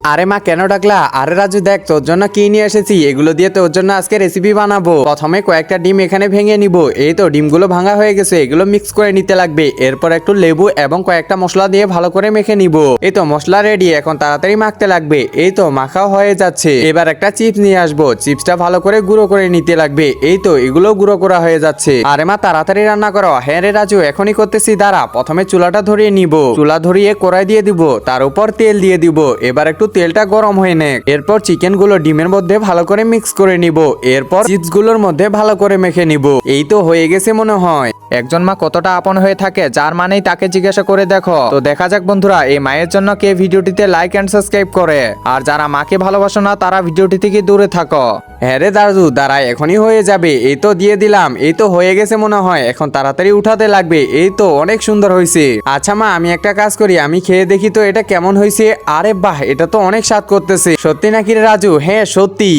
আরে মা কেন ডাকলা? আরে রাজু দেখ তোর জন্য কি নিয়ে এসেছি, এগুলো দিয়ে তোর জন্য আজকে রেসিপি বানাবো। প্রথমে কয়েকটা ডিম এখানে ভেঙে নিব। এই তো ডিমগুলো ভাঙা হয়ে গেছে, এগুলো মিক্স করে নিতে লাগবে। এরপর একটু লেবু এবং কয়েকটা মশলা দিয়ে ভালো করে মেখে নিব। এই তো মশলা রেডি, এখন তাড়াতাড়ি মাখতে লাগবে। এই তো মাখাও হয়ে যাচ্ছে। এবার একটা চিপস নিয়ে আসবো, চিপসটা ভালো করে গুঁড়ো করে নিতে লাগবে। এই তো এগুলো গুঁড়ো করা হয়ে যাচ্ছে। আরে মা তাড়াতাড়ি রান্না করো। হ্যাঁ রে রাজু এখনই করতেছি, দাঁড়া। প্রথমে চুলাটা ধরিয়ে নিব, চুলা ধরিয়ে কড়াই দিয়ে দিব, তার উপর তেল দিয়ে দিব। এবার একটু তেলটা গরম হয়ে নে। এরপর চিকেন গুলো ডিমের মধ্যে ভালো করে মিক্স করে নিব। এরপর চিপস গুলোর মধ্যে ভালো করে মেখে নিব। এই তো হয়ে গেছে মনে হয়। একজন মা কতটা আপন হয়ে থাকে, যার মানেই তাকে জিজ্ঞাসা করে দেখো। তো দেখা যাক বন্ধুরা, এই মায়ের জন্য কে ভিডিওটিতে লাইক এন্ড সাবস্ক্রাইব করে। আর যারা মাকে ভালোবাসো না তারা ভিডিওটি থেকে দূরে থাকো। হ্যাঁ রে দাদু দাঁড়া, এখনই হয়ে যাবে। এই তো দিয়ে দিলাম। এই তো হয়ে গেছে মনে হয়, এখন তাড়াতাড়ি উঠাতে লাগবে। এই তো অনেক সুন্দর হয়েছে। আচ্ছা মা আমি একটা কাজ করি, আমি খেয়ে দেখি তো এটা কেমন হয়েছে। আরে বাহ, এটা তো অনেক স্বাদ করতেছে। সত্যি নাকি রে রাজু? হ্যাঁ সত্যি।